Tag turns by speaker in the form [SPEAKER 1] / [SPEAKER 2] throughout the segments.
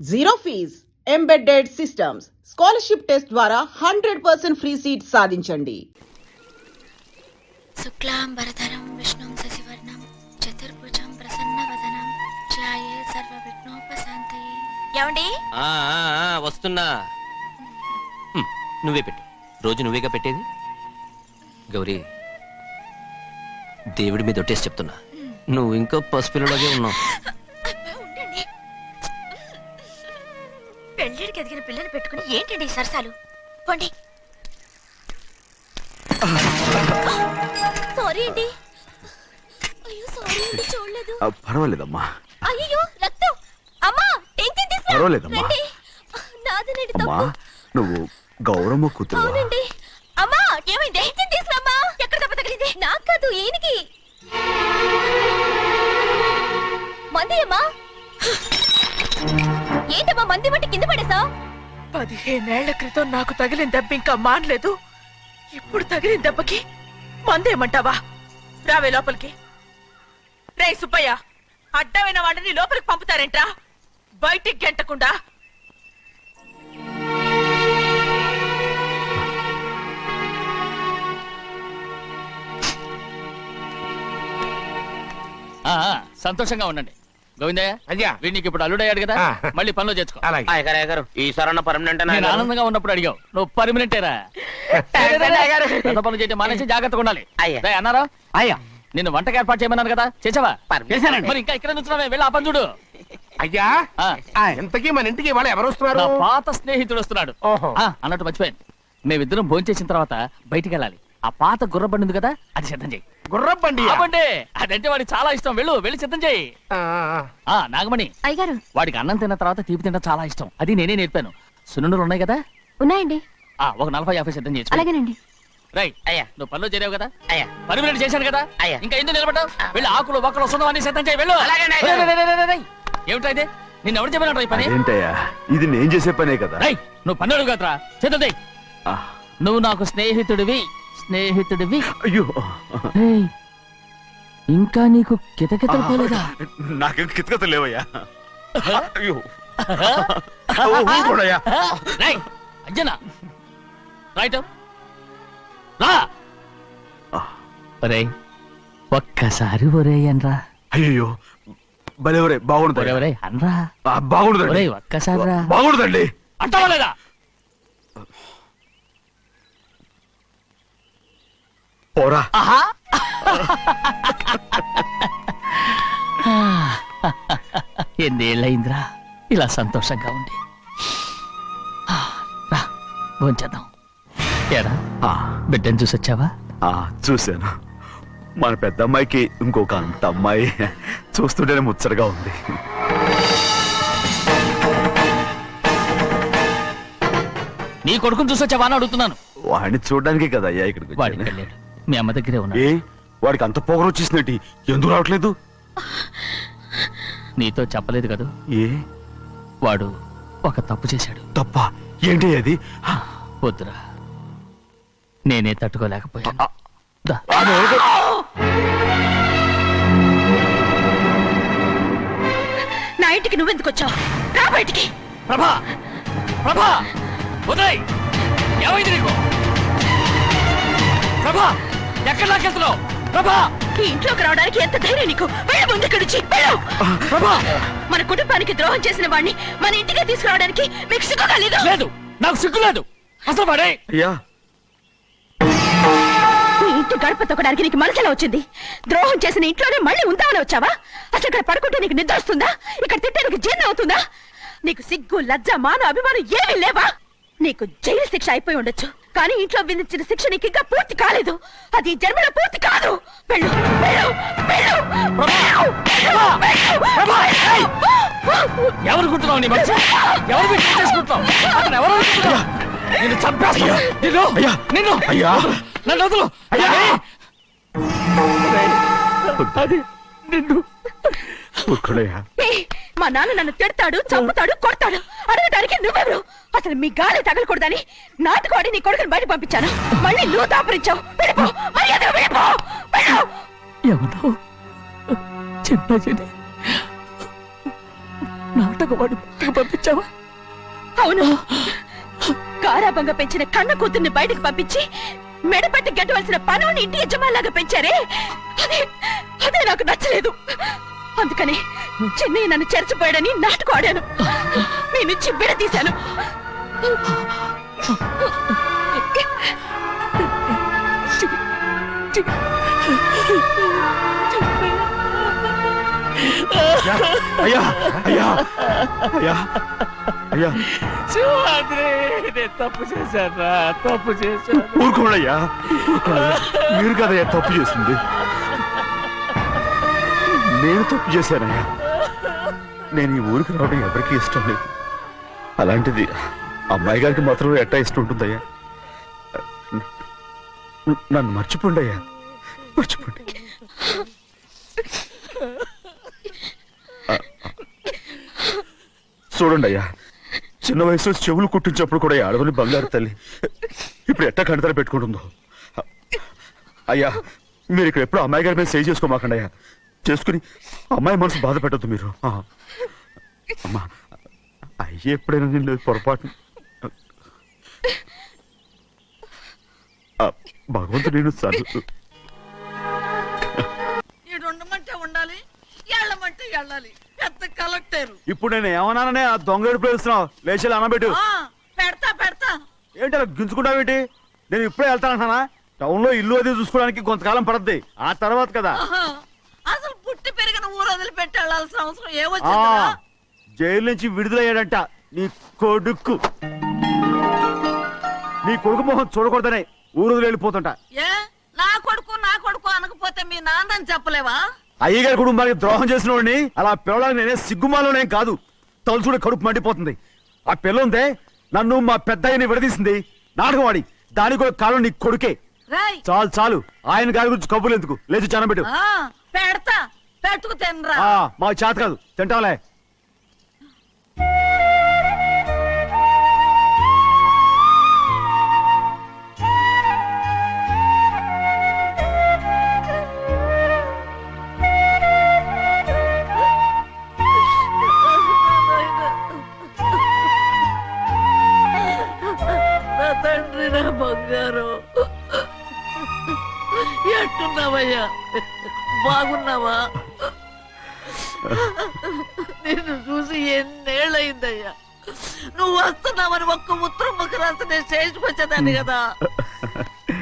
[SPEAKER 1] Zero fees embedded systems scholarship test ద్వారా 100% free seat సాధించండి.
[SPEAKER 2] శుక్లాంబరధరం విష్ణుం శశివర్ణం చతుర్భుజం ప్రసన్నవదనం ధ్యాయే సర్వవిఘ్నోపశాంతయే. ఏమండి?
[SPEAKER 3] వస్తున్నా. నువ్వే పెట్టు. రోజు నువ్వేగా పెట్టేది. గౌరీ, దేవుడి మీద ఒట్టేసి చెప్తున్నా, నువ్వు ఇంకా పసిపిల్లలాగే ఉన్నావు.
[SPEAKER 2] పెళ్ళిడికి ఎదిగిన పిల్లని పెట్టుకుని ఏంటండి ఈ సరసాలు? పోండి. సారీ అండి. అయ్యో సారీ అండి, చూడలేదు.
[SPEAKER 4] పర్వాలేదమ్మా.
[SPEAKER 2] అయ్యో రక్తం. అమ్మా టెన్షన్ తీసుకో.
[SPEAKER 4] పర్వాలేదమ్మా.
[SPEAKER 2] నాదనండి
[SPEAKER 4] అమ్మా,
[SPEAKER 2] తప్పు.
[SPEAKER 4] నువ్వు గౌరమ్మ కూతురు.
[SPEAKER 2] అవునండి. అమ్మా ఏమైంది? టెన్షన్ తీసుకురామ్మా. ఎక్కడ దెబ్బ తగిలింది? నాకు కాదు, ఈయనకి. మంది అమ్మా. ఏంటమ్మా మంది బట్టి కింద పడేసా?
[SPEAKER 5] 15 ఏళ్ల క్రితం నాకు తగిలిన దెబ్బ ఇంకా మానలేదు. ఇప్పుడు తగిలిన దెబ్బకి మందేమంటావా? రావే లోపలికి. రే సుబ్బయ్య, అడ్డమైన వాడిని లోపలికి పంపుతారేంట్రా? బయటికి గెంటకుండా.
[SPEAKER 6] సంతోషంగా ఉండండి. గోవిందయ్య,
[SPEAKER 7] అయ్యా,
[SPEAKER 6] వీడికి ఇప్పుడు అల్లుడయ్యాడు కదా, మళ్ళీ పనిలో చేర్చుకో.
[SPEAKER 3] ఈసారన్నా పర్మనెంట్.
[SPEAKER 6] నేను ఆనందంగా ఉన్నప్పుడు అడిగావు, నువ్వు పర్మనెంటేరా. పెద్ద పనులు చేయడం మానేసి జాగ్రత్తగా ఉండాలి. అన్నారా?
[SPEAKER 7] అయ్యా,
[SPEAKER 6] నిన్ను వంటకి ఏర్పాటు చేయమన్నాను కదా, చేసావా? మరి ఇంకా ఇక్కడ నుంచున్నావే, వెళ్ళి ఆ పని చూడు.
[SPEAKER 7] అయ్యా, ఇంతకీ మన ఇంటికి ఇవాళ ఎవరు వస్తున్నారు?
[SPEAKER 6] నా పాత స్నేహితుడు వస్తున్నాడు. అన్నట్టు మర్చిపోయాను, మేమిద్దరం భోంచేసిన తర్వాత బయటికి వెళ్ళాలి. ఆ పాత గుర్రబండి ఉంది కదా, అది సిద్ధం చేయి.
[SPEAKER 7] గుర్రబండి?
[SPEAKER 6] అదంటే వాడికి చాలా ఇష్టం. వెళ్ళి సిద్ధం చేయి. నాగమణి,
[SPEAKER 2] అయ్యగారు,
[SPEAKER 6] వాడికి అన్నం తిన్న తర్వాత తీపి తినడం చాలా ఇష్టం. అది నేనే నేర్పాను. సున్నుండలు ఉన్నాయి కదా?
[SPEAKER 2] ఉన్నాయండి.
[SPEAKER 6] ఒక 40-50 సిద్ధం చేసి.
[SPEAKER 2] అలాగేనండి.
[SPEAKER 6] రై అయ్యా, నువ్వు పనిలో చేరావు కదా, పర్మనెంట్ చేశాను కదా, ఇంకా ఎందుకు నిలబడ్డావు? వెళ్ళి ఆకులు ఒక్కలు వస్తుందో అన్ని సిద్ధం చేయి. వెళ్ళు. ఏమిటా ఇది? నిన్ను ఎవరు చెప్పినట్టు ఈ పని?
[SPEAKER 4] ఏంటయ్యా, ఇది నేను చేసే పనే కదా.
[SPEAKER 6] రై, నువ్వు పన్నుడు కదరా, సిద్ధం చేయి. నువ్వు నాకు స్నేహితుడివి.
[SPEAKER 4] అయ్యో,
[SPEAKER 6] ఇంకా నీకు కితకితలు పోలేదా?
[SPEAKER 4] నాకేం కితకితలు లేవయ్యా. అయ్యో,
[SPEAKER 6] అంజనా రైట్ రా. ఒరే ఒక్కసారి ఒరే అనరా.
[SPEAKER 4] అయ్యో, భలే ఒరే, బాగుంటుంది.
[SPEAKER 6] ఒరే అనరా.
[SPEAKER 4] బాగుండదండి.
[SPEAKER 6] ఒక్కసారి రా.
[SPEAKER 4] బాగుండదండి.
[SPEAKER 6] అంటావా లేదా?
[SPEAKER 4] పోరా.
[SPEAKER 6] ఎన్నేళ్ళయిందిరా ఇలా సంతోషంగా ఉండి. రా భోంచేద్దాం. ఏరా బిడ్డను చూసొచ్చావా?
[SPEAKER 4] చూశాను. మన పెద్ద అమ్మాయికి ఇంకొక అంత అమ్మాయి. చూస్తుంటేనే ముచ్చటగా ఉంది.
[SPEAKER 6] నీ కొడుకుని చూసొచ్చావా అని అడుగుతున్నాను.
[SPEAKER 4] వాడిని చూడడానికి కదా అయ్యా ఇక్కడికి.
[SPEAKER 6] వాడికి వెళ్ళాడు, మీ అమ్మ దగ్గరే ఉన్నాడు.
[SPEAKER 4] వాడికి అంత పొగరు వచ్చేసినట్టు ఎందుకు రావట్లేదు?
[SPEAKER 6] నీతో చెప్పలేదు కదా. వాడు ఒక తప్పు చేశాడు.
[SPEAKER 4] తప్ప? ఏంటి అది?
[SPEAKER 6] వద్దురా, నేనే తట్టుకోలేకపోయాను.
[SPEAKER 5] నా ఇంటికి నువ్వెందుకు వచ్చావు? రా బయటికి.
[SPEAKER 6] ప్రభా, ప్రభా, వదిలేయ్. ఏమైంది నీకు? ప్రభా, ఎక్కడ లాకెళ్తున్నావు? ప్రభా,
[SPEAKER 5] ఈ ఇంట్లోకి రావడానికి ఎంత ధైర్యం నీకు? వెళ్ళ ముందు ఇక్కడి నుంచి వెళ్ళు.
[SPEAKER 6] ప్రభా,
[SPEAKER 5] మన కుటుంబానికి ద్రోహం చేసిన వాడిని మన ఇంటికి తీసుకురావడానికి మీకు సిగ్గుగా లేదు?
[SPEAKER 6] లేదు, నాకు సిగ్గు లేదు అసలు. వాడే
[SPEAKER 4] అయ్యా,
[SPEAKER 5] ఈ ఇంటి గడప తొక్కడానికి నీకు మనసులా వచ్చింది? ద్రోహం చేసిన ఇంట్లోనే మళ్ళీ ఉందామని వచ్చావా? అసలు ఇక్కడ పడుకుంటే నీకు నిద్ర వస్తుందా? ఇక్కడ తింటే నీకు జీర్ణం అవుతుందా? నీకు సిగ్గు, లజ్జ, మాన, అభిమానం ఏమీ లేవా? నీకు జైలు శిక్ష అయిపోయి ఉండొచ్చు, కానీ ఇంట్లో విధించిన శిక్ష నీకు ఇంకా పూర్తి కాలేదు. అది జన్మలో పూర్తి కాదు. వెళ్ళు, వెళ్ళు, వెళ్ళు.
[SPEAKER 6] ఎవరు కుట్టున్నావు? నీ మంచి ఎవరు చేసుకుంటున్నావు? అతను ఎవరు? నిన్ను చంపేస్తా. నిన్ను
[SPEAKER 4] అయ్యా,
[SPEAKER 6] నన్ను వదులు. అది నిన్ను.
[SPEAKER 5] మా నాన్న నన్ను తిడతాడు, చంపుతాడు, కొడతాడు. అడగడానికి నువ్వెవరు? అసలు మీ గాలి తగలకూడదని నాటుకోడి నీ కొడుకుని బయట పంపించాను. మళ్ళీ నువ్వు దాపరించావు. వెళ్ళిపో, మర్యాదగా వెళ్ళిపో.
[SPEAKER 6] ఎవరో చిన్న చెడి నాటు కొట్టకు వాడు పంపించావా?
[SPEAKER 5] అవును, గారాబంగా పెంచిన కన్న కూతుర్ని బయటకు పంపించి మెడపట్టి గెట్టవలసిన పనుని ఇంటి యజమానిలాగా పెంచారే, అదే నాకు నచ్చలేదు. అందుకని చిన్నయ్య నన్ను చెరచిపోయాడని నాటకం ఆడాను, మీ నుంచి విడదీశాను.
[SPEAKER 4] అయ్యా అయ్యా అయ్యా అయ్యా
[SPEAKER 6] శివాద్రి, నేను తప్పు చేశాను, తప్పు చేశాను.
[SPEAKER 4] ఊరుకోండయ్యా, మీరు కదయ్యా తప్పు చేసింది, నేను తప్పు చేశానయ్యా. నేను ఈ ఊరికి రావడం ఎవరికి ఇష్టం లేదు, అలాంటిది అమ్మాయి గారికి మాత్రం ఎట్టా ఇష్టం ఉంటుందయ్యా. నన్ను మర్చిపోండి అయ్యా, మర్చిపోండి. చూడండి అయ్యా, చిన్న వయసులో చెవులు కుట్టించినప్పుడు కూడా ఆడవని బంగారు తల్లి ఇప్పుడు ఎట్టా కంటతర పెట్టుకుంటుందో. అయ్యా, మీరు ఇక్కడ ఎప్పుడు అమ్మాయి గారి మీద సేవ్ చేసుకోమాకండి అయ్యా, చేసుకుని అమ్మాయి మనసు బాధ పెట్టద్దు మీరు. అమ్మా, అయ్యే ఎప్పుడైనా నిన్ను పొరపాటు భగవంతుడు నేను చదువు
[SPEAKER 8] ఉండమంటే ఉండాలి, ఎళ్ళమంటే వెళ్ళాలి. పెద్ద కలెక్టర్.
[SPEAKER 4] ఇప్పుడు నేను ఏమన్నాననే ఆ దొంగ ఎడుపు వేస్తున్నావు, లేచి అనబెట్టు.
[SPEAKER 8] పెడతా పెడతా.
[SPEAKER 4] ఏంటి అలా గించుకుంటావేంటి? నేను ఇప్పుడే వెళ్తానంటున్నా. టౌన్ లో ఇల్లు అది చూసుకోవడానికి కొంతకాలం పడద్ది, ఆ తర్వాత కదా.
[SPEAKER 8] అసలు పుట్టి పెరిగిన ఊరు వదిలిపెట్టి వెళ్ళాల్సిన అవసరం ఏమొచ్చిందా?
[SPEAKER 4] జైలు నుంచి విడుదలయ్యాడంట నీ కొడుకు. నీ కొడుకు మొహం చూడకూడదనే ఊరు వదిలి వెళ్ళిపోతుంటా.
[SPEAKER 8] ఏ నా కొడుకు అనకపోతే మీ నాన్నని చెప్పలేవా?
[SPEAKER 4] అయ్యగారి కుటుంబానికి ద్రోహం చేసిన వాడిని అలా పిల్లడానికి నేనే సిగ్గుమాలోనేం కాదు, తలుచుకుంటే కడుపు మండిపోతుంది. ఆ పిల్ల ఉందే నన్ను మా పెద్దయ్యని విడదీసింది, నాటకం వాడి, దానికి కూడా కాలం నీ కొడుకే. చాలు చాలు, ఆయన గారి గురించి కబుర్లు ఎందుకు, లేచి జనబెట్టు.
[SPEAKER 8] పెడతా, పెట్టుకు తినరా.
[SPEAKER 4] మా చేత కాదు, తింటాలే.
[SPEAKER 8] నా తండ్రి, నా బంగారు, ఎట్టున్నావయ్యా? బాగున్నావా? నిన్ను చూసి ఎన్నేళ్ళయిందయ్యా. నువ్వు వస్తున్నావని ఒక్క ఉత్తరం ముక్క రాస్తే నేను స్టేషన్కి వచ్చేదాన్ని కదా.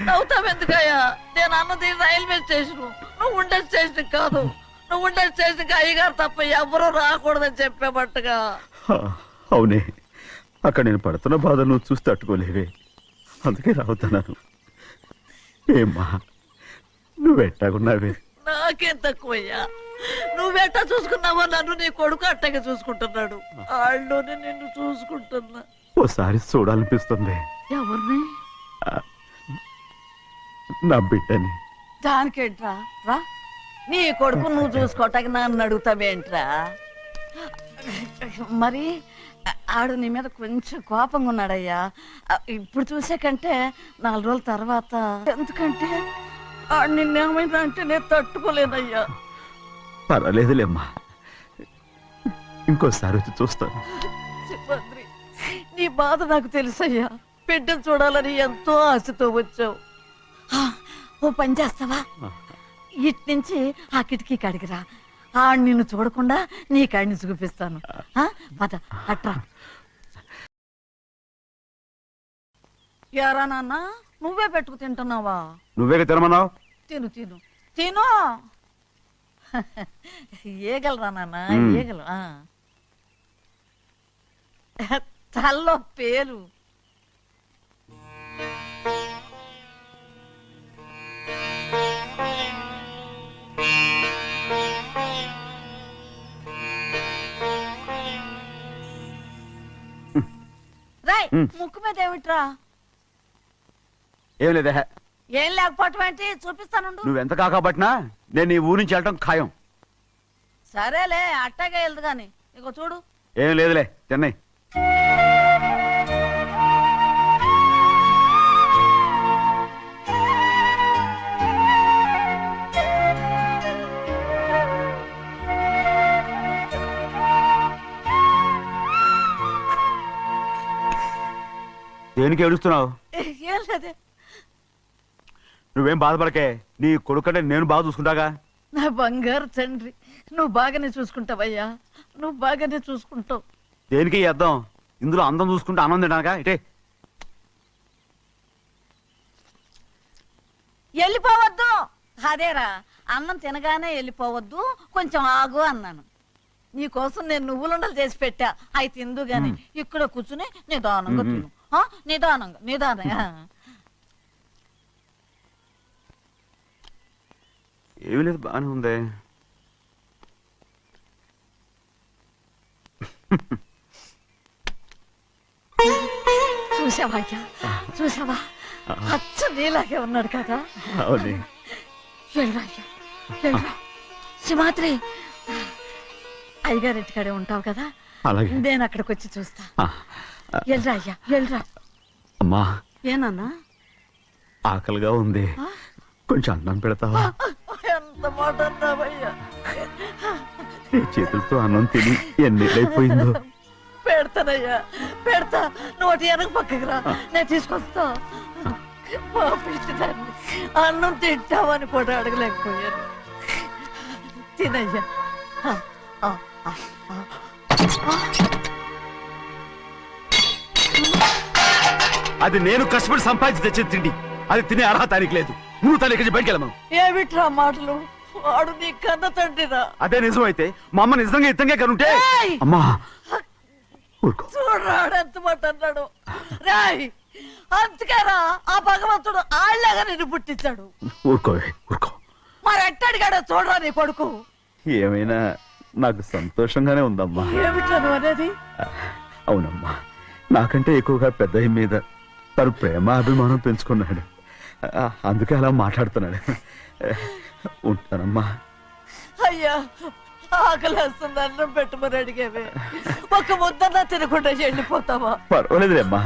[SPEAKER 8] నవ్వుతావెందుకయ్యా? నేను అన్నది రైల్వే స్టేషన్, నువ్వు ఉండే స్టేషన్ కాదు. నువ్వు ఉండే స్టేషన్కి అయ్యగారు తప్ప ఎవరూ రాకూడదని చెప్పేమట్టుగా.
[SPEAKER 4] అవునే, అక్కడ నేను పడుతున్న బాధ నువ్వు చూసి తట్టుకోలేవే, అందుకే రావుతున్నాను. ఏమ్మా, నువ్వెట్టాగున్నావే?
[SPEAKER 8] నాకేం తక్కువయ్యా, నువ్వెట్టా చూసుకున్నావో నన్ను నీ కొడుకు అట్టగా చూసుకుంటున్నాడు. వాళ్ళలోనే నిన్ను చూసుకుంటున్నా.
[SPEAKER 4] ఓసారి చూడాలనిపిస్తుంది.
[SPEAKER 8] ఎవరిని?
[SPEAKER 4] నా బిడ్డని.
[SPEAKER 8] దానికేంట్రా, రా. నీ కొడుకు నువ్వు చూసుకోవటానికి నన్ను అడుగుతావేంట్రా? మరి ఆడు నీ మీద కొంచెం కోపంగా ఉన్నాడయ్యా. ఇప్పుడు చూసే కంటే 4 రోజుల తర్వాత. ఎందుకంటే ఆడు నిన్నేమైనా అంటే నేను తట్టుకోలేనయ్యా.
[SPEAKER 4] పర్వాలేదులేమ్మా, ఇంకోసారి వచ్చి చూస్తాను.
[SPEAKER 8] శివాద్రి, నీ బాధ నాకు తెలుసయ్యా. బిడ్డను చూడాలని ఎంతో ఆశతో వచ్చావు. ఓ పని చేస్తావా? ఇటు నుంచి ఆ కిటికీ కాడికిరా. ఆడు నిన్ను చూడకుండా నీ కాడిని చూపిస్తాను. పద అట్రా. యారా నాన్న, నువ్వే పెట్టుకు తింటున్నావా?
[SPEAKER 4] నువ్వే తినమన్నావు.
[SPEAKER 8] తిను తిను తిను. ఏగలరా నాన్న, ఏగలు. తల్లో పేరు. రాయ్, ముక్కు మీద ఏమిట్రా?
[SPEAKER 4] ఏం లేదే.
[SPEAKER 8] ఏం లేకపోవటం ఏంటి? చూపిస్తాను.
[SPEAKER 4] నువ్వెంత కాకబట్టినా నేను ఈ ఊరి నుంచి వెళ్ళటం ఖాయం.
[SPEAKER 8] సరేలే, అట్టాగే వెళ్దు గాని. ఇగో చూడు.
[SPEAKER 4] ఏం లేదులే, తిన్నాయి. దేనికి ఏడుస్తున్నావు?
[SPEAKER 8] ఏం లేదే.
[SPEAKER 4] నువ్వేం బాధపడకే, నీ కొడుకంటే నేను బాగా చూసుకుంటాగా.
[SPEAKER 8] నా బంగారు తండ్రి, నువ్వు బాగానే చూసుకుంటావయ్యా, నువ్వు బాగానే చూసుకుంటావు.
[SPEAKER 4] దేనికి ఈ అద్దం? ఇందులో అందం చూసుకుంటే ఆనందం తినడానికా? ఇటే
[SPEAKER 8] వెళ్ళిపోవద్దు. అదేరా, అన్నం తినగానే వెళ్ళిపోవద్దు, కొంచెం ఆగు అన్నాను. నీకోసం నేను నువ్వులుండలు చేసి పెట్టా, అవి తిందు గాని ఇక్కడ కూర్చుని నిదానంగా తిను. నిదానంగా నిదానంగా.
[SPEAKER 4] ఏమీ లేదు, బాగానే ఉంది.
[SPEAKER 8] చూసావా అయ్యా, చూసావా? అచ్చ నీలాగే ఉన్నాడు కదా.
[SPEAKER 4] అవునే.
[SPEAKER 8] వెళ్ళరా అయ్యా, వెళ్ళరా. సింహాద్రి, అయ్యగారింటికాడే ఉంటావు కదా,
[SPEAKER 4] అలాగే.
[SPEAKER 8] నేను అక్కడికి వచ్చి చూస్తా. వెళ్ళరా అయ్యా, వెళ్ళరా.
[SPEAKER 4] అమ్మా,
[SPEAKER 8] ఏనన్నా?
[SPEAKER 4] ఆకలిగా ఉంది, కొంచెం అన్నం పెడతావా?
[SPEAKER 8] ఎంత మాట అన్నావయ్యా.
[SPEAKER 4] నీ చేతులతో అన్నం తిని ఎన్నేళ్ళైపోయిందో.
[SPEAKER 8] పెడతానయ్యా, పెడతా. నోటి వెనక పక్కకి రా, నేను తీసుకొస్తా. పాపించదాన్ని అన్నం తింటావని కూడా అడగలేకపోయాను. తినయ్యా.
[SPEAKER 4] అది నేను కష్టపడి సంపాదించి తెచ్చేది తిండి, అది తినే అర్హత ఆయనకి లేదు. నువ్వు తన ఇక్కడి బయటికి వెళ్ళమను.
[SPEAKER 8] ఏమిట్రా మాటలు? వాడు నీ కన్న తండ్రిరా.
[SPEAKER 4] అదే నిజం అయితే మా అమ్మ నిజంగా ఇతంగా కనుంటే. అమ్మా ఊరుకో.
[SPEAKER 8] చూడరాడు ఎంత మాట అన్నాడు. రాయ్, అందుకేరా ఆ భగవంతుడు ఆళ్ళగా నిన్ను పుట్టించాడు.
[SPEAKER 4] ఊరుకోవే, ఊరుకో.
[SPEAKER 8] మరి ఎట్టడిగాడో చూడరా నీ కొడుకు.
[SPEAKER 4] ఏమైనా నాకు సంతోషంగానే ఉందమ్మా.
[SPEAKER 8] ఏమిట్రా నువ్వు అనేది?
[SPEAKER 4] అవునమ్మా, నాకంటే ఎక్కువగా పెద్ద మీద తను ప్రేమ అభిమానం పెంచుకున్నాడు, అందుకే అలా మాట్లాడుతున్నాడు. ఉంటానమ్మా.
[SPEAKER 8] అయ్యా, ఆకలేస్తుంది, అన్నం పెట్టమని అడిగేవే. ఒక ముద్దన్నా తినకుండా వెళ్ళిపోతావా?
[SPEAKER 4] పర్వాలేదులేమ్మా,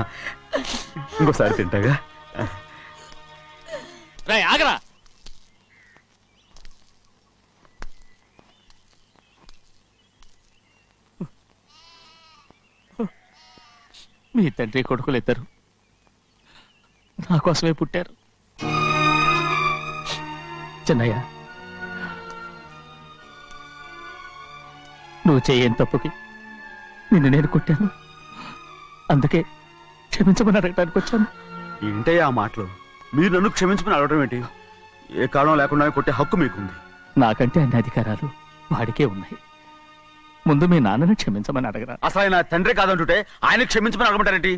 [SPEAKER 4] ఇంకోసారి తింటాగా.
[SPEAKER 6] రేయ్ ఆగరా. మీ తండ్రి కొడుకులు ఇద్దరు నా కోసమే పుట్టారు. చిన్నయ్య, నువ్వు చేయని తప్పుకి నిన్ను నేను కొట్టాను, అందుకే క్షమించమని అడగటానికి వచ్చాను.
[SPEAKER 4] ఏంటయ్యా ఆ మాటలు? మీరు నన్ను క్షమించమని అడగడం ఏంటి? ఏ కారణం లేకుండా కొట్టే హక్కు మీకుంది.
[SPEAKER 6] నాకంటే అన్ని అధికారాలు వాడికే ఉన్నాయి. ముందు మీ నాన్నని క్షమించమని అడగరా.
[SPEAKER 4] అసలు ఆయన తండ్రి కాదంటుంటే ఆయన క్షమించమని అడగమంటారేంటి?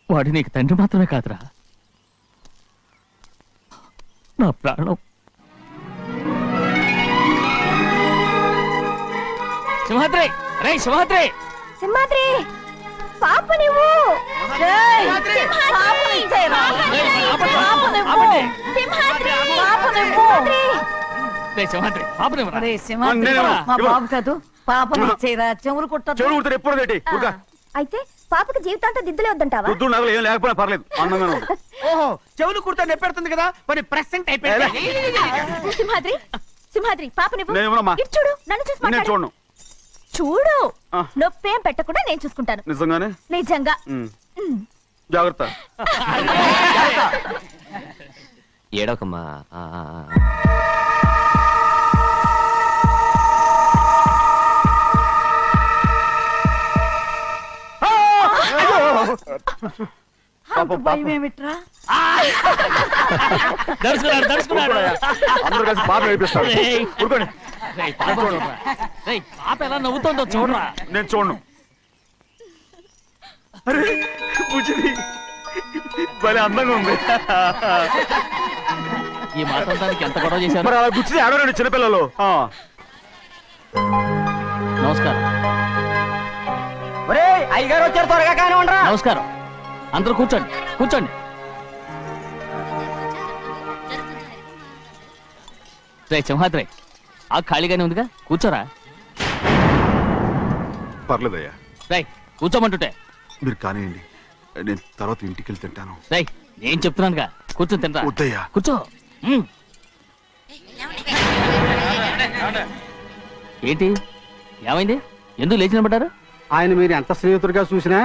[SPEAKER 6] వాడి నీకు తండ్రి మాత్రమే కాదురా, నా ప్రాణం. సింహాద్రి, రే సింహాద్రి.
[SPEAKER 2] సింహాద్రి, పాప నువ్వు.
[SPEAKER 8] ఏయ్, పాపని ఇచ్చేయరా.
[SPEAKER 6] ఆపండి.
[SPEAKER 2] సింహాద్రి,
[SPEAKER 6] రే సింహాద్రి, పాపనివ్వరా.
[SPEAKER 8] అరే సింహాద్రి, మా బాబు కాదు, పాపని ఇచ్చేయరా. చెవులు కుట్టదు.
[SPEAKER 4] చెవులు కుడితే ఎప్పుడు ఏంటి?
[SPEAKER 2] అయితే పాపకి జీవితాంతం దిద్దులే వద్దంటావా?
[SPEAKER 4] వద్దు, నగలు ఏం లేకపోయినా పర్లేదు, అందంగా ఉంది.
[SPEAKER 7] ఓహో, చెవులు కుర్తా నెప్పెడుతుంది కదా, మరి ప్రెసెంట్ అయిపోయింది.
[SPEAKER 2] సింహాద్రి, సింహాద్రి, పాప నువ్వు.
[SPEAKER 4] నేను ఇవ్వనమ్మా.
[SPEAKER 2] ఇటు చూడు, నన్ను చూసి
[SPEAKER 4] నేను
[SPEAKER 2] మాట్లాడు.
[SPEAKER 4] చూడను.
[SPEAKER 2] చూడు,
[SPEAKER 4] ఆ.
[SPEAKER 2] నొప్పేం పెట్టకుండా నేను చూసుకుంటాను.
[SPEAKER 4] నిజంగానే?
[SPEAKER 2] నిజంగా.
[SPEAKER 4] జాగ్రత్త.
[SPEAKER 3] ఏడవకమ్మా.
[SPEAKER 8] అంత భయం ఏమిట్రా?
[SPEAKER 6] దడుచుకున్నాడు.
[SPEAKER 4] అందరూ కలిసి పాప వేపిస్తారు.
[SPEAKER 6] రేయ్.
[SPEAKER 4] ఊరుకోండి.
[SPEAKER 6] రేయ్, పాప చూడరా. రేయ్, పాప ఎలా నవ్వుతోందో చూడరా.
[SPEAKER 4] నేను చూడను. అరే బుజ్జిది భలే అందంగా ఉంది.
[SPEAKER 6] ఈ మాట్లాడడానికి ఎంత గొడవ చేశారు.
[SPEAKER 4] మరి అలా బుజ్జిది ఆడరండి చిన్నపిల్లలు.
[SPEAKER 6] నమస్కారం.
[SPEAKER 7] అయ్యగారు వచ్చారు, త్వరగా కానీ ఉండరా.
[SPEAKER 6] నమస్కారం. అందరూ కూర్చోండి, కూర్చోండి. రే సింహాద్రి, ఆ ఖాళీగానే ఉందిగా, కూర్చోరా.
[SPEAKER 4] పర్లేదయ్యా,
[SPEAKER 6] రే కూర్చోమంటుంటే.
[SPEAKER 4] మీరు కానివ్వండి, నేను తర్వాత ఇంటికి వెళ్ళి తింటాను.
[SPEAKER 6] రే నేను చెప్తున్నానుగా, కూర్చొని తింటా.
[SPEAKER 4] వద్దయ్యా.
[SPEAKER 6] కూర్చో. ఏంటి ఏమైంది? ఎందుకు లేచి నిలబడ్డారు?
[SPEAKER 7] ఆయన మీరు ఎంత స్నేహితుడిగా చూసినా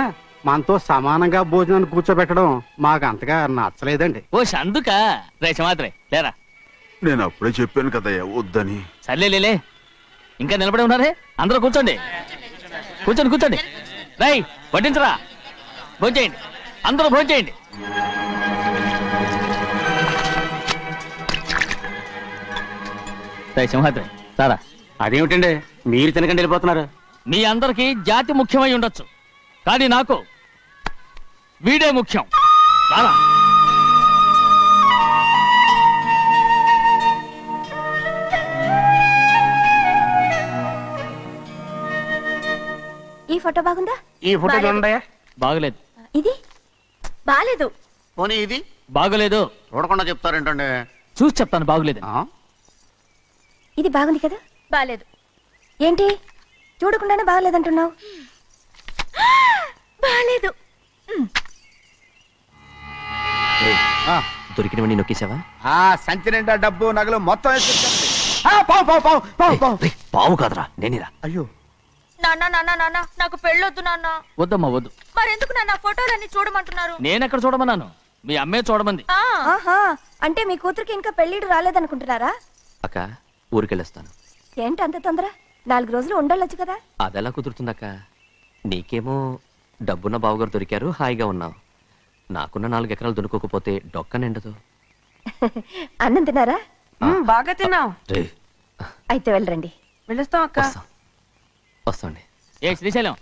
[SPEAKER 9] మనతో సమానంగా భోజనాన్ని కూర్చోబెట్టడం మాకు అంతగా నచ్చలేదండి.
[SPEAKER 6] ఓ అందుక రే సింహాద్రి లేరా.
[SPEAKER 4] నేను అప్పుడే చెప్పాను కదయ్యా వద్దని.
[SPEAKER 6] సర్లే లేలే, ఇంకా నిలబడి ఉన్నారే, అందరూ కూర్చోండి కూర్చోండి కూర్చోండి. రై వడ్డించరా, భోంచేయండి, అందరూ భోంచేయండి. రై సింహాద్రి సారా.
[SPEAKER 9] అదేమిటండి మీరు తినకండి వెళ్ళిపోతున్నారు?
[SPEAKER 6] మీ అందరికీ జాతి ముఖ్యమై ఉండొచ్చు, కానీ నాకు వీడే ముఖ్యం. రారా.
[SPEAKER 2] ఈ ఫోటో బాగుందా?
[SPEAKER 7] ఈ ఫోటో చూడండి.
[SPEAKER 6] బాగలేదు.
[SPEAKER 2] ఇది బాలేదు.
[SPEAKER 9] పోనీ ఇది
[SPEAKER 6] బాగలేదు.
[SPEAKER 9] చూడకుండా చెప్తారేంటండి?
[SPEAKER 6] చూసి చెప్తాను బాగలేదు.
[SPEAKER 2] ఇది బాగుంది కదా? బాలేదు. ఏంటి చూడకుండానే బాగలేదంటున్నావు? బాలేదు.
[SPEAKER 3] దొరికినవన్నీ నొక్కేసావా?
[SPEAKER 7] సంచి నిండా డబ్బు నగలు మొత్తం
[SPEAKER 3] పావు కాదురా, నేనేరా.
[SPEAKER 7] అయ్యో
[SPEAKER 2] నాన్న నాన్న నాన్న నాకు పెళ్ళొద్దు నాన్న.
[SPEAKER 6] వద్దమ్మా వద్దు.
[SPEAKER 2] మరెందుకు నాన్న ఫోటోలన్నీ చూడమంటున్నారు?
[SPEAKER 6] నేనెక్కడ చూడమన్నాను, మీ అమ్మే చూడమంది.
[SPEAKER 2] ఆహా, అంటే మీ కూతురికి ఇంకా పెళ్ళిడు రాలేదనుకుంటున్నారా?
[SPEAKER 3] అక్క ఊరికెళ్ళొస్తాను.
[SPEAKER 2] ఏంటి అంత తొందర? 4 రోజులు ఉండొచ్చు కదా.
[SPEAKER 3] అదెలా కుదురుతుందక్క? నీకేమో డబ్బున్న బావగారు దొరికారు, హాయిగా ఉన్నావు. నాకున్న 4 ఎకరాలు దొరుకోకపోతే డొక్క నిండదు.
[SPEAKER 2] అన్నం తిన్నారా?
[SPEAKER 8] బాగా తిన్నావు.
[SPEAKER 3] రే,
[SPEAKER 2] అయితే వెళ్ళరండి.
[SPEAKER 8] వెళ్ళొస్తాం అక్క.
[SPEAKER 3] వస్తాండి.
[SPEAKER 6] ఏ శ్రీశైలం,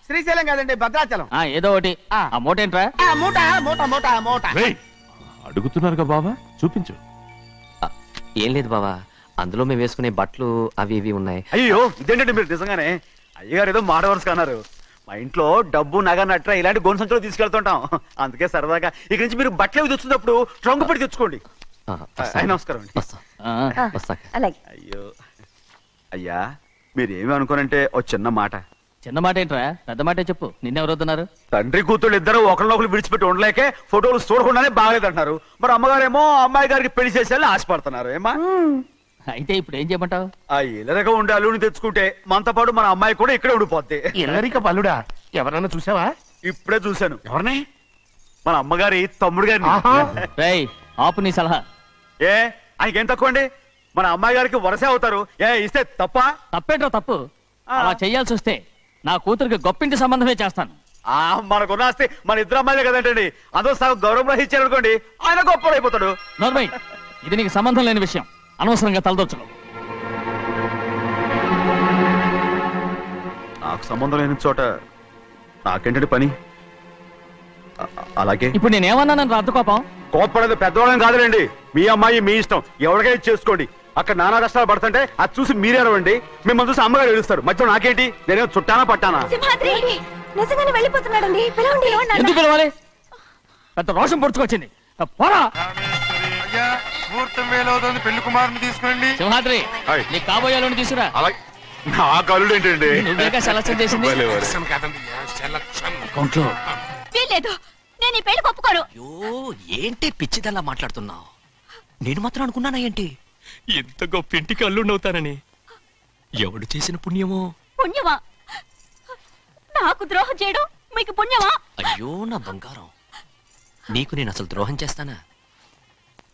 [SPEAKER 7] శ్రీశైలం కాదండి భద్రాచలం.
[SPEAKER 6] ఏదో ఒకటి. ఆ మూట ఏంట్రా?
[SPEAKER 7] మూట మూట మూట మూట.
[SPEAKER 4] అడుగుతున్నారుగా బావా, చూపించు.
[SPEAKER 3] ఏం లేదు బావా, అందులో మేము వేసుకునే బట్టలు అవి ఇవి ఉన్నాయి.
[SPEAKER 4] అయ్యో ఇదేంటండి మీరు నిజంగానే అయ్యగారు ఏదో మాడవరుస అన్నారు. మా ఇంట్లో డబ్బు నగ నట్ర ఇలాంటి గోను సంచులు తీసుకెళ్తుంటాం. అందుకే సరదాగా ఇక నుంచి మీరు బట్టలు అవి తెచ్చుకున్నప్పుడు ట్రంక్ పెట్టి తెచ్చుకోండి. నమస్కారం అండి.
[SPEAKER 3] వస్తాక.
[SPEAKER 2] అలాగే.
[SPEAKER 4] అయ్యో అయ్యా, మీరేమి అనుకోనంటే ఓ చిన్న మాట.
[SPEAKER 6] చిన్న మాట ఏంట్రా, పెద్ద మాటే చెప్పు. నిన్నెవరు వద్దన్నారు?
[SPEAKER 4] తండ్రి కూతుళ్ళు ఇద్దరు ఒకరినొకరు విడిచిపెట్టి ఉండలేకే ఫోటోలు చూడకుండానే బాగలేదంటున్నారు. మరి అమ్మగారేమో అమ్మాయి గారికి పెళ్లి చేసేయాలని ఆశపడుతున్నారు. ఏమా
[SPEAKER 6] అయితే ఇప్పుడు ఏం చేయమంటావు?
[SPEAKER 4] ఆ ఇలరగా ఉండే అల్లుని తెచ్చుకుంటే మనతో పాటు మన అమ్మాయి కూడా ఇక్కడే ఉండిపోద్ది.
[SPEAKER 7] ఇల్లరిక పల్లుడా? ఎవరన్నా చూసావా?
[SPEAKER 4] ఇప్పుడే చూశాను.
[SPEAKER 7] ఎవరిని?
[SPEAKER 4] మన అమ్మగారి తమ్ముడు గారిని.
[SPEAKER 6] రేయ్ ఆపు నీ సలహా.
[SPEAKER 4] ఏ ఆయనకేం తక్కువ అండి? మన అమ్మాయి గారికి వరసే అవుతారు. ఏ ఇస్తే తప్ప?
[SPEAKER 6] తప్పేంట్రా తప్పు. అలా చెయ్యాల్సి వస్తే నా కూతురికి గొప్పింటి సంబంధమే చేస్తాను.
[SPEAKER 4] మనకున్న ఆస్తి మన ఇద్దరు అమ్మాయిలే కదంటండి. అందరూ సగం గౌరవం ఇచ్చారు అనుకోండి, ఆయన గొప్ప అయిపోతాడు.
[SPEAKER 6] నోర్మయ్, ఇది నీకు సంబంధం లేని విషయం. అనవసరంగా తలదొచ్చుకో.
[SPEAKER 4] నాకు సంబంధం లేని చోట నాకేంటండి పని? అలాగే
[SPEAKER 6] ఇప్పుడు నేనేమన్నానని రద్దు కోపం?
[SPEAKER 4] కోప్పడేది పెద్దవాళ్ళని కాదులేండి. మీ అమ్మాయి మీ ఇష్టం, ఎవరికైనా చేసుకోండి. అక్కడ నానా కష్టాలు పడుతుంటే అది చూసి మీరేరవండి. మిమ్మల్ని చూసి అమ్మగారు ఏడుస్తారు. మధ్యలో నాకేంటి? నేనేమో చుట్టానా పట్టానా?
[SPEAKER 2] సింహాద్రి నిజంగానే వెళ్ళిపోతున్నాడండి. పిలవండి.
[SPEAKER 6] ఎందుకు పిలవాలి? పెద్ద రోషం పొడుచుకొచ్చింది. పోరా.
[SPEAKER 7] పెళ్లి కుమారుని తీసుకురండి.
[SPEAKER 6] సింహాద్రి,
[SPEAKER 4] హాయ్.
[SPEAKER 6] నీ కాబోయేలోని తీసుకురా.
[SPEAKER 4] నా కలుడు ఏంటండి?
[SPEAKER 6] నువ్వేగా సెలక్షన్ చేసింది. అకౌంట్లో
[SPEAKER 2] వీల్లేదు, నేను ఈ పెళ్లి ఒప్పుకోను.
[SPEAKER 3] అయ్యో ఏంటి పిచ్చిదల్లా మాట్లాడుతున్నావు? నేను మాత్రం అనుకున్నానా ఏంటి ఎంత గొప్ప ఇంటికి అల్లుండవుతానని? ఎవడు చేసిన పుణ్యమో?
[SPEAKER 2] పుణ్యమా? నాకు ద్రోహం చేయడం మీకు పుణ్యమా?
[SPEAKER 3] అయ్యో నా బంగారం, నీకు నేను అసలు ద్రోహం చేస్తానా?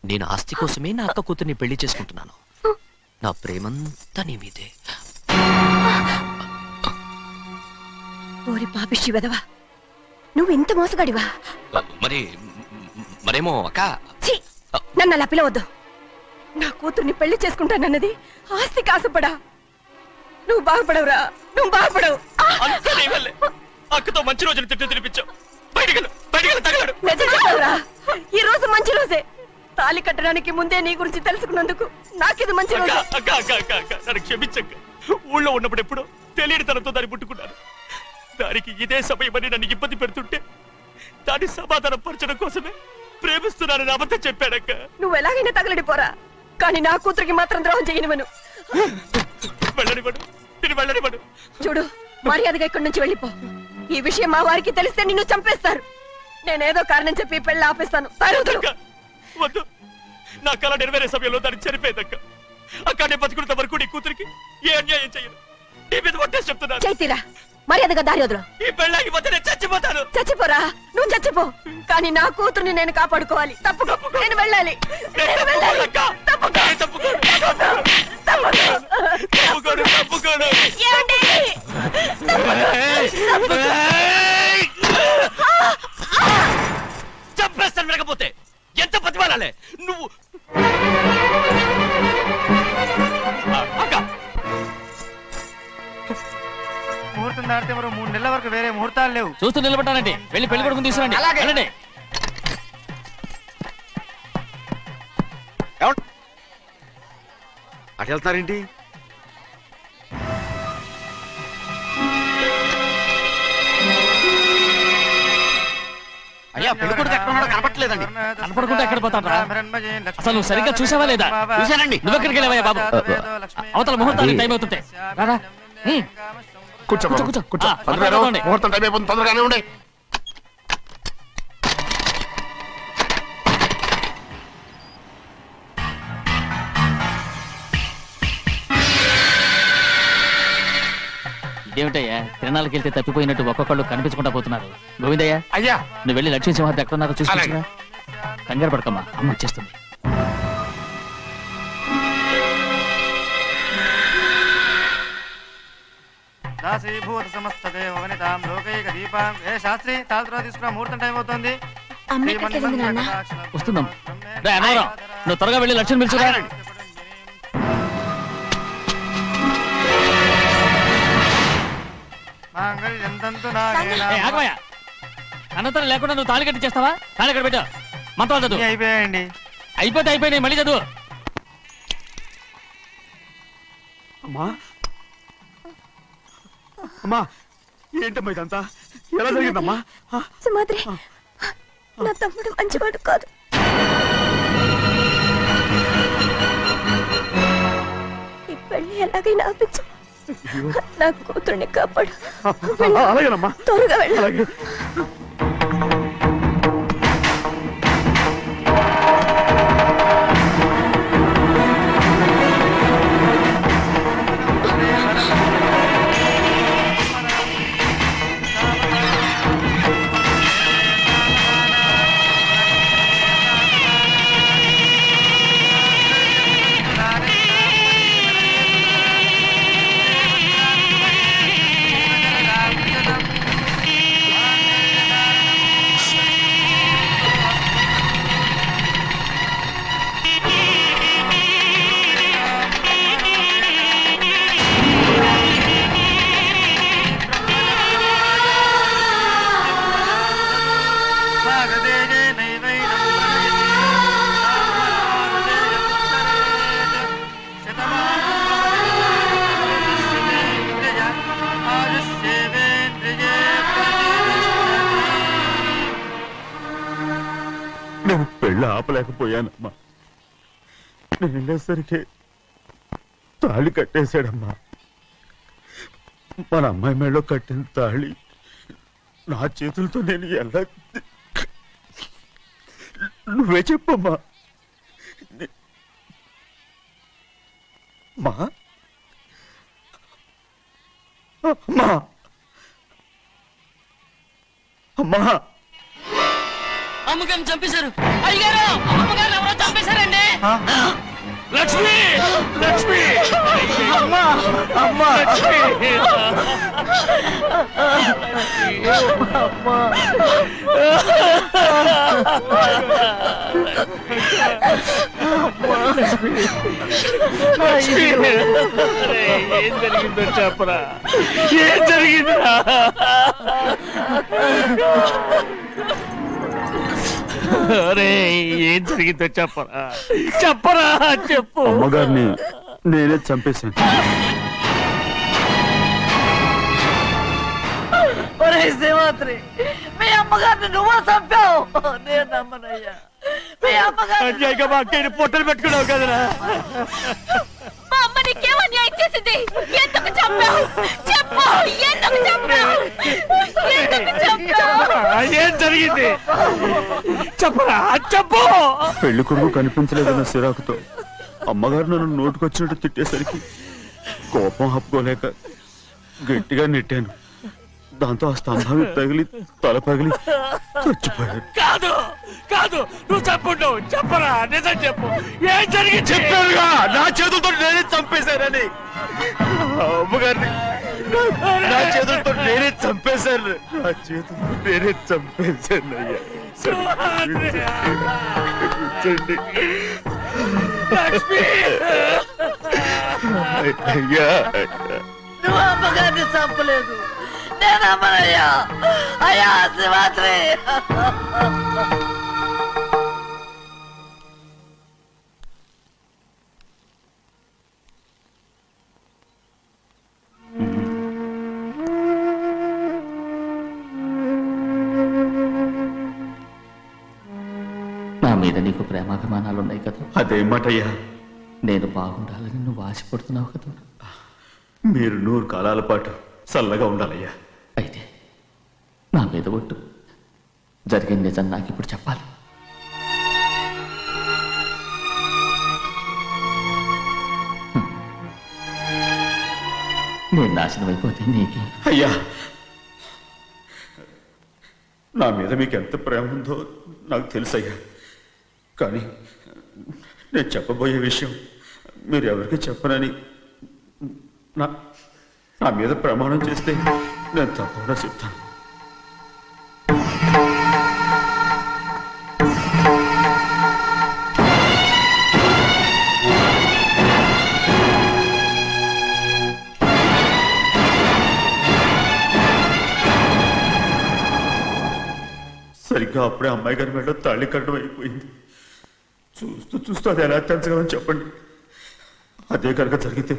[SPEAKER 3] నేను ఆస్తి కోసమే నా అక్క కూతుర్ని పెళ్లి చేసుకుంటున్నాను. నా ప్రేమంతా నీ మీదే.
[SPEAKER 2] ఓరి పాపిష్టి వెదవా, నువ్వు ఇంత మోసగాడివా?
[SPEAKER 3] మరేమో అక్క.
[SPEAKER 2] ఛీ, నన్ను అలా పిలవద్దు. నా కూతుర్ని పెళ్లి చేసుకుంటానన్నది ఆస్తి కాసపడా. నువ్వు బాగుపడవురా, నువ్వు బాగుపడవు.
[SPEAKER 3] అక్కతో మంచి రోజులు తిట్టు తినిపించావు.
[SPEAKER 2] నిజం చెప్పవురా, ఈ రోజు మంచి రోజే. తాళి కట్టడానికి ముందే నీ గురించి తెలుసుకున్నందుకు నాకిది మంచి రోజు.
[SPEAKER 3] నన్ను క్షమించక్క. ఊళ్ళో ఉన్నప్పుడు ఎప్పుడో తెలియని తనతో దాన్ని పుట్టుకున్నాను. దానికి ఇదే సమయమని నన్ను ఇబ్బంది పెడుతుంటే దాన్ని సమాధానం పరచడం కోసమే ప్రేమిస్తున్నానని అబద్ధం చెప్పాడక్క.
[SPEAKER 2] నువ్వు ఎలాగైనా తగలడిపోరా, కానీ నా కూతురికి మాత్రం ద్రోహం చేయనివను.
[SPEAKER 3] వెళ్ళనివ్వడు, నేను వెళ్ళనివ్వడు.
[SPEAKER 2] చూడు, మర్యాదగా ఇక్కడి నుంచి వెళ్ళిపో. ఈ విషయం మా వారికి తెలిస్తే నిన్ను చంపేస్తారు. నేనేదో కారణం చెప్పి పెళ్లి ఆపేస్తాను.
[SPEAKER 3] అక్క, వద్దు. నా కళ నెరవేరే సమయంలో దాన్ని చనిపోయేదక్క. అక్క నేను బతుకున్నంత వరకు నీ కూతురికి ఏ అన్యాయం చేయను. నీ మీద ఒట్టేసి చెప్తున్నాను.
[SPEAKER 2] చైతీరా, మర్యాదగా దారి వదులు.
[SPEAKER 3] ఈ పెళ్ళాగిపోతే నేను చచ్చిపోతాను.
[SPEAKER 2] చచ్చిపోరా, నువ్వు చచ్చిపో, కానీ నా కూతుర్ని నేను కాపాడుకోవాలి. తప్పుకో, నేను వెళ్ళాలి. నేను వెళ్ళాలి. తప్పుకో.
[SPEAKER 3] తప్పుకోను.
[SPEAKER 2] ఏమండి?
[SPEAKER 3] చంపేస్తాను వినకపోతే. ఎంత బతిమాలాలే నువ్వు. అక్క,
[SPEAKER 7] ముహూర్తం దాటితే మరో 3 నెలల వరకు వేరే ముహూర్తాలు లేవు.
[SPEAKER 6] చూస్తూ నిలబట్టానండి. వెళ్ళి పెళ్లి కొడుకుని తీసుకురండి. వెళ్ళండి.
[SPEAKER 4] అటు వెళ్తున్నారేంటి?
[SPEAKER 7] అయ్యా పెళ్లి కొడుకు ఎక్కడ ఉన్నాడో కనపట్లేదండి.
[SPEAKER 6] కనపడకుండా ఎక్కడ పోతాడ్రా? అసలు నువ్వు సరిగ్గా చూసావా లేదా?
[SPEAKER 7] చూశానండి.
[SPEAKER 6] నువ్వెక్కడికి వెళ్ళావయ్యా బాబు? అవతల ముహూర్తానికి టైం అవుతుంటే రారా.
[SPEAKER 7] కూర్చో
[SPEAKER 6] కూర్చో, కూర్చో.
[SPEAKER 7] కూర్చో.
[SPEAKER 6] ఆ, తొందరగా ఉండి.
[SPEAKER 7] ముహూర్తం టైం అయిపోతుంది, తొందరగానే ఉండే.
[SPEAKER 6] ఇదేమిటయ్యా, తిరణాలకు వెళ్తే తప్పిపోయినట్టు ఒక్కొక్కళ్ళు కనిపించకుండా పోతున్నారు. గోవిందయ్య,
[SPEAKER 7] అయ్యా
[SPEAKER 6] నువ్వు వెళ్ళి లక్ష్మీ సింహార్తి ఎక్కడ ఉన్నారో చూసుకొచ్చురా. కంగారు పడకమ్మా, అమ్మ వచ్చేస్తుంది.
[SPEAKER 7] దాసీభూత సమస్త దేవనితాం లోకైక దీపాం. ఏ శాస్త్రి తాళతో తీసుకురా, ముహూర్తం టైం అవుతుంది.
[SPEAKER 6] వస్తుందమ్మా. రే అన్నవరం, నువ్వు త్వరగా వెళ్ళి లక్ష్మణ్ పిలుచురా. ఆగమయ్య, అనంతరం లేకుండా నువ్వు తాళి కట్టి చేస్తావా? తాళి ఇక్కడ పెట్టు. మంత్రాలు చదువు.
[SPEAKER 7] అయిపోయాయండి.
[SPEAKER 6] అయిపోయినాయి, మళ్ళీ చదువు.
[SPEAKER 4] అమ్మా అమ్మా, ఏంటమ్మా ఇదంతా? ఎలా జరిగిందమ్మా?
[SPEAKER 2] సుమాద్రి, నా తమ్ముడు మంచివాడు కాదు. ఈ పెళ్లి ఎలాగైనా ఆపించు. నా కూతుర్ని కాపాడు.
[SPEAKER 4] అలాగేనమ్మా,
[SPEAKER 2] త్వరగా వెళ్ళు.
[SPEAKER 4] అలాగే. నేను పెళ్ళి ఆపలేకపోయానమ్మా. నేను వెళ్ళేసరికి తాళి కట్టేశాడమ్మా. మన అమ్మాయి మేడలో కట్టిన తాళి నా చేతులతో నేను ఎలా... నువ్వే చెప్పమ్మా. మా అమ్మా, అమ్మా,
[SPEAKER 6] అమ్మగారిని చంపేశారు. అయ్యారు, అమ్మగారిని ఎవరో చంపేశారండి.
[SPEAKER 3] లక్ష్మి, లక్ష్మి,
[SPEAKER 7] అమ్మా అమ్మా
[SPEAKER 3] ఏం జరిగిందో చెప్పరా? ఏం జరిగిందిరా? అరే, ఏం జరిగిందో చెప్పరా? చెప్పరా, చెప్పు.
[SPEAKER 4] అమ్మగారిని నేనే చంపేశాను.
[SPEAKER 8] శ్రీమాత్రి, మీ అమ్మగారిని నువ్వు చంపావు. నేను నమ్మనయ్యా. మీ అమ్మగారు
[SPEAKER 3] మా అక్కని పొట్టలు పెట్టుకున్నావు కదరా.
[SPEAKER 5] మా అమ్మ నీకేం అన్యాయం చేసింది? ఎందుకు చంపావు? చెప్పు, ఎందుకు చంపావు? ఎందుకు చంపావు?
[SPEAKER 3] ఏం జరిగింది చెప్పరా, చెప్పు.
[SPEAKER 4] పెళ్లి కొడుకు కనిపించలేదన్న సిరాకుతో అమ్మగారు నన్ను నోటుకొచ్చినట్టు తిట్టేసరికి కోపం హప్పుకోలేక గట్టిగా నెట్టాను. దాంతో ఆ స్తంభం తగిలి తల పగిలి చచ్చిపోయాడు.
[SPEAKER 3] కాదు కాదు నువ్వు చెప్పుండు చెప్పరా నిజం చెప్పు ఏం జరిగింది
[SPEAKER 4] చెప్పారుగా నా చేతులతో నేనే చంపేశానని. ఆ అమ్మగారిని నా చేతులతో నేనే చంపేశాను. నా చేతులతో నేనే చంపేశాను అయ్యా. కూర్చోండి.
[SPEAKER 3] లక్ష్మి
[SPEAKER 4] అయ్యా
[SPEAKER 8] నువ్వు అమ్మగారిని చంపలేదు, నేను అమ్మనయ్యా. అయ్యా శివాత్రి.
[SPEAKER 6] నా మీద నీకు ప్రేమాభిమానాలు ఉన్నాయి కదా.
[SPEAKER 4] అదేం మాటయ్యా.
[SPEAKER 6] నేను బాగుండాలని నువ్వు ఆశపడుతున్నావు కదా.
[SPEAKER 4] మీరు 100 కాలాల పాటు చల్లగా ఉండాలయ్యా.
[SPEAKER 6] అయితే నా మీద ఒట్టు. జరిగిన నిజం నాకు ఇప్పుడు చెప్పాలి. నేను నాశనం అయిపోతే నీకే.
[SPEAKER 4] అయ్యా నా మీద మీకు ఎంత ప్రేమ ఉందో నాకు తెలుసయ్యా. కానీ నేను చెప్పబోయే విషయం మీరు ఎవరికి చెప్పనని నా నా మీద ప్రమాణం చేస్తే నేను తప్పకుండా చెప్తాను. సరిగ్గా అప్పుడే అమ్మాయి గారి మెడలో తాళి కట్టడం అయిపోయింది. చూస్తూ చూస్తూ అది ఎలా తెంచగలని చెప్పండి. అదే కనుక జరిగితే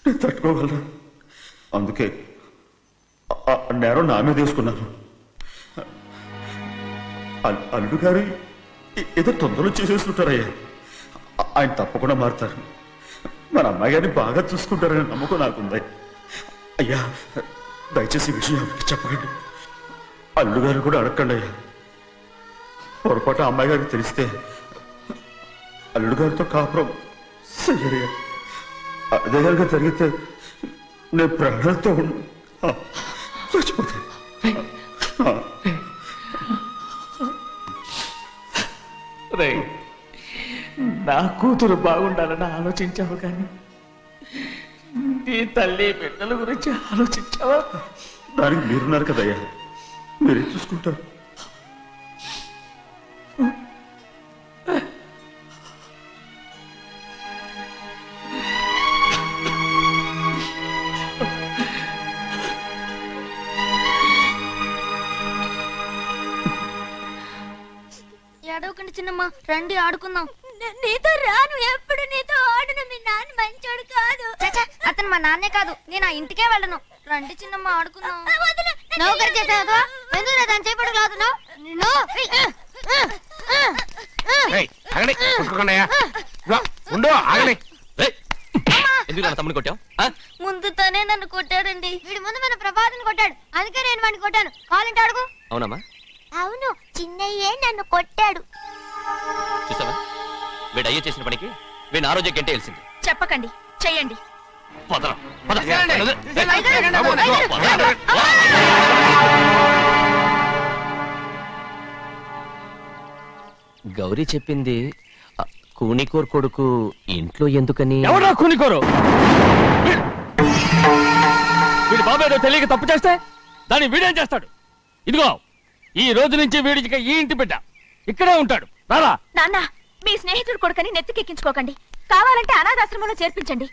[SPEAKER 4] నేను తట్టుకోగలను. అందుకే ఆ నేరం నా మీద తీసుకున్నాను. అల్లుడు గారు ఏదో తొందరలో చేసేస్తుంటారయ్యా. ఆయన తప్పకుండా మారుతారు. మన అమ్మాయి గారిని బాగా చూసుకుంటారనే నమ్మకం నాకుంది. అయ్యా దయచేసి ఈ విషయం ఎవరికి చెప్పకండి. అల్లుడు గారు కూడా అడగండి అయ్యా. పొరపాటు అమ్మాయి గారికి తెలిస్తే అల్లుడు గారితో కాపురం సయ్యయ్యా. అదే కనుక జరిగితే నేను ప్రాణాలతో చచ్చిపోతాను.
[SPEAKER 3] నా కూతురు బాగుండాలని ఆలోచించావు కానీ నీ తల్లి బిడ్డల గురించి ఆలోచించావా?
[SPEAKER 4] దానికి మీరున్నారు కదయ్యా, మీరే చూసుకుంటారు.
[SPEAKER 10] ఏడవకండి చిన్నమ్మ, రండి ఆడుకుందాం. నీతో రాను, ఎప్పుడు నీతో ఆడను. మీ నాన్న మంచోడు కాదు. అతను మా నాన్నే కాదు, నేను ఆ ఇంటికే వెళ్ళను. రండి చిన్నమ్మ ఆడుకుందాం. నౌకరి చేసావు ఎందుకు దాని చేపడు కాదు.
[SPEAKER 6] ఎందుకు తమ్ముడు కొట్టావు?
[SPEAKER 10] ముందు తనే నన్ను కొట్టాడండి. వీడి ముందు మన ప్రభాతం కొట్టాడు, అందుకే నేను వాడిని కొట్టాను. కావాలంటే అడుగు.
[SPEAKER 6] అవునమ్మా,
[SPEAKER 10] అవును, చిన్నయ్యే నన్ను కొట్టాడు.
[SPEAKER 6] చూసావా వీడు అయ్యే చేసిన పనికి వీడిని ఆ రోజే గంటే తెలిసింది.
[SPEAKER 5] చెప్పకండి, చెయ్యండి.
[SPEAKER 6] గౌరీ చెప్పింది కూనికోర్ కొడుకు ఇంట్లో ఎందుకని.
[SPEAKER 3] ఎవరా కూనికోరు? వీడి బాబు ఏదో తెలియక తప్పు చేస్తే దాన్ని వీడేం చేస్తాడు? ఇదిగో ఈ రోజు నుంచి వీడికి ఈ ఇంటి బిడ్డ ఇక్కడే ఉంటాడు. రారా.
[SPEAKER 5] నాన్న, మీ స్నేహితుడు కొడుకని నెత్తికెక్కించుకోకండి. కావాలంటే అనాథాశ్రమంలో చేర్పించండి.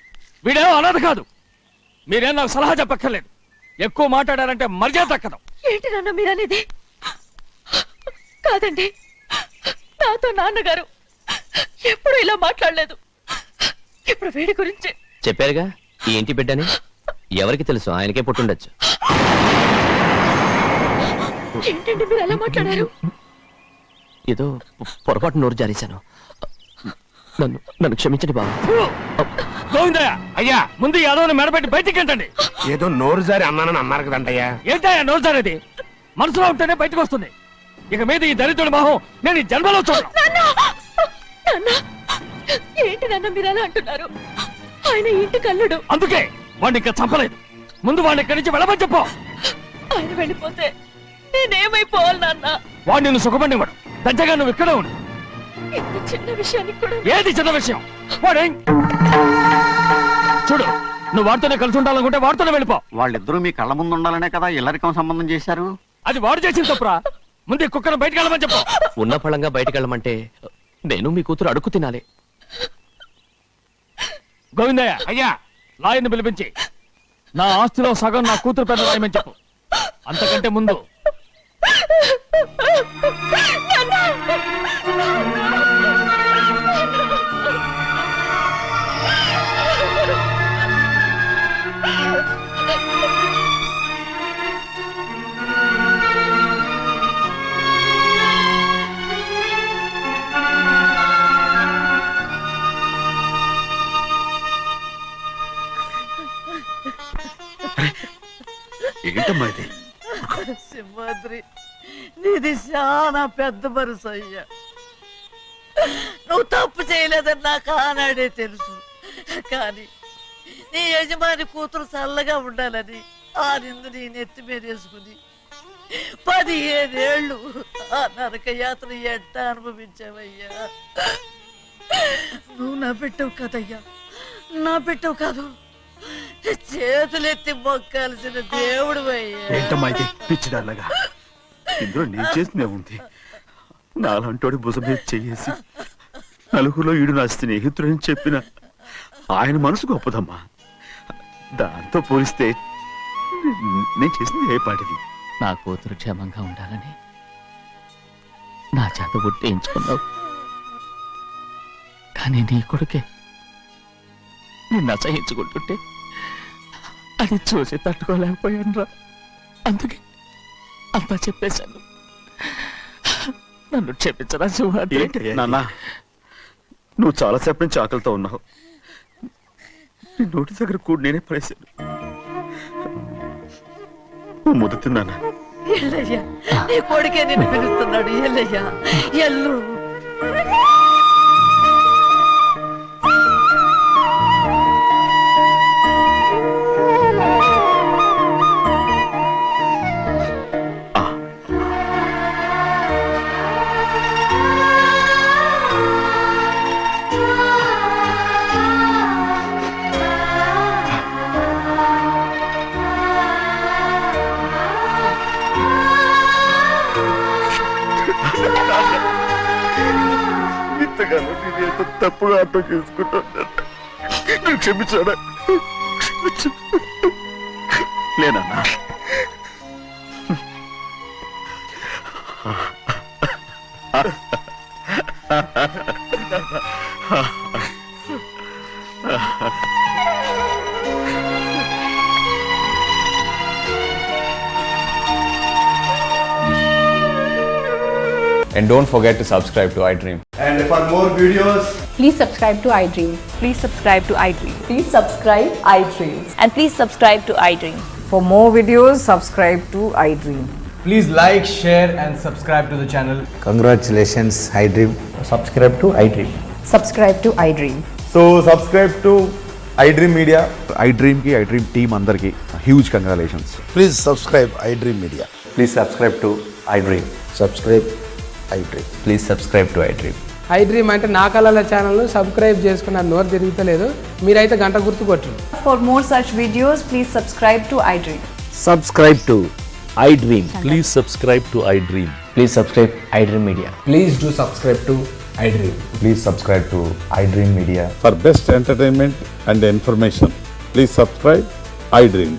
[SPEAKER 3] వీడేమో అనాథ కాదు. మీరేం నాకు సలహా చెప్పక్కర్లేదు. ఎక్కువ మాట్లాడారంటే మర్యాద దక్కదు.
[SPEAKER 5] ఏంటి నాన్న మీరనేది? కాదండి, నాతో నాన్నగారు ఎప్పుడు ఇలా మాట్లాడలేదు. ఇప్పుడు వీడి గురించి
[SPEAKER 6] చెప్పారుగా ఈ ఇంటి బిడ్డని. ఎవరికి తెలుసు, ఆయనకే పుట్టుండొచ్చు.
[SPEAKER 5] ఏంటండి మీరు ఎలా మాట్లాడారు?
[SPEAKER 6] ఏదో పొరపాటు నోరు జారేశాను. నన్ను క్షమించండి బాబు.
[SPEAKER 3] గోవిందయ్య, అయ్యా ముందు ఈ అదోని మెడపెట్టి బయటికి ఏంటండి?
[SPEAKER 11] ఏదో నోరు జారి అన్నానని అన్నారు కదంటయ్యా.
[SPEAKER 3] ఏంటయ్యా నోరు జారేది? మనసులో ఉంటేనే బయటకు వస్తుంది. ఇక మీద ఈ దరిద్రుడి మొహం నేను ఈ జన్మలో చూడను.
[SPEAKER 5] ఏంటి నాన్న మీరు ఎలా అంటున్నారు? ఆయన ఇంటి కల్లుడు.
[SPEAKER 3] అందుకే వాడిని ఇంకా చంపలేదు. ముందు వాడిని ఇక్కడి నుంచి వెళ్ళమని చెప్పు.
[SPEAKER 2] ఆయన వెళ్ళిపోతే నేనేమైపోవాలి నాన్న?
[SPEAKER 6] వాడు నిన్ను సుఖపడివాడు. దచ్చగా నువ్వు ఇక్కడే ఉండు.
[SPEAKER 2] ఇంత చిన్న విషయానికి కూడా
[SPEAKER 6] ఏది చిన్న విషయం? వాడే చూడు, నువ్వు వాడితోనే కలిసి ఉండాలనుకుంటే వాడితోనే వెళ్ళిపో.
[SPEAKER 9] వాళ్ళిద్దరూ మీ కళ్ళ ముందు ఉండాలనే కదా ఇల్లరికం సంబంధం చేశారు.
[SPEAKER 6] అది వాడు చేసిన తప్పురా. ముందు ఈ కుక్కను బయటకు వెళ్ళమని చెప్పు.
[SPEAKER 3] ఉన్న ఫలంగా బయటకు వెళ్ళమంటే నేను మీ కూతురు అడుగు తినాలి.
[SPEAKER 6] గోవిందయ్య,
[SPEAKER 11] అయ్యా
[SPEAKER 6] లాయర్ని పిలిపించి నా ఆస్తిలో సగం నా కూతురు పెద్ద రాయమని చెప్పు. అంతకంటే ముందు
[SPEAKER 4] ఏంటమ్మా ఇది?
[SPEAKER 8] సింహాద్రి, నీది చాలా పెద్ద మనసు అయ్యా. నువ్వు తప్పు చేయలేదని నాకు ఆనాడే తెలుసు. కానీ నీ యజమాని కూతురు చల్లగా ఉండాలని ఆ నిందు నీ నెత్తి మీద వేసుకుని 15 ఏళ్ళు ఆ నరక యాత్ర ఎట్ట అనుభవించావయ్యా. నువ్వు నా పెట్టవు కదయ్యా, నా పెట్టవు కాదు, చేతులెత్తి మొక్కాల్సిన దేవుడు అయ్యా.
[SPEAKER 4] ఏంటమ్మా ఇది పిచ్చిదారులాగా? ఇందులో నేను చేసినే ఉంది. నాలంటోడి భుజం మీద చెయ్యేసి నలుగురిలో ఈడు నా స్నేహితుడని చెప్పిన ఆయన మనసు గొప్పదమ్మా. దాంతో పోలిస్తే నేను చేసింది ఏ పాటిది?
[SPEAKER 6] నా కూతురు క్షేమంగా ఉండాలని నా చేత గుర్తించుకున్నావు. కానీ నీ కొడుకే నిన్ను అసహించుకుంటుంటే అది చూసి తట్టుకోలేకపోయాను రా. అందుకే అంతా చెప్పేశాను. నన్ను క్షమించరా సింహాద్రి.
[SPEAKER 4] నాన్న, నువ్వు చాలాసేపు నుంచి ఆకలితో ఉన్నావు. నీ నోటి దగ్గర కూడా నేనే పడేశాను. నువ్వు ముద్దు తిన్నానా?
[SPEAKER 8] ఎల్లయ్యా, నీ కొడుకే నిన్ను పిలుస్తున్నాడు. ఎల్లయ్యా, ఎల్లు.
[SPEAKER 4] ఇంతకాలం నేను తప్పుగా అర్థం చేసుకుంటాను. నేను క్షమించాడా? లేనన్నా.
[SPEAKER 12] And don't forget to subscribe to iDream.
[SPEAKER 7] And for more videos,
[SPEAKER 5] Please subscribe to iDream.
[SPEAKER 2] Please subscribe to iDream.
[SPEAKER 5] Please subscribe iDream.
[SPEAKER 2] And please subscribe to iDream.
[SPEAKER 8] For more videos, subscribe to iDream.
[SPEAKER 7] please like, share and subscribe to the channel.
[SPEAKER 11] Congratulations, iDream.
[SPEAKER 7] Subscribe to iDream.
[SPEAKER 5] Subscribe to iDream.
[SPEAKER 12] So subscribe to iDream Media.
[SPEAKER 4] iDream కి iDream team అందరికి huge congratulations.
[SPEAKER 11] Please subscribe iDream Media.
[SPEAKER 12] Please subscribe to iDream.
[SPEAKER 11] Subscribe iDream.
[SPEAKER 12] Please subscribe to iDream.
[SPEAKER 13] iDream అంటే నా కళల channel subscribe చేసుకున్న నోరు తిరుగుతలేదు. మీరైతే గంట గుర్తు కొట్టండి.
[SPEAKER 5] For more such videos, please subscribe to iDream.
[SPEAKER 11] Subscribe to iDream.
[SPEAKER 12] Please subscribe to iDream. Please subscribe iDream Media.
[SPEAKER 7] Please do subscribe to iDream.
[SPEAKER 12] Please subscribe to iDream Media.
[SPEAKER 11] For best entertainment and information, please subscribe iDream.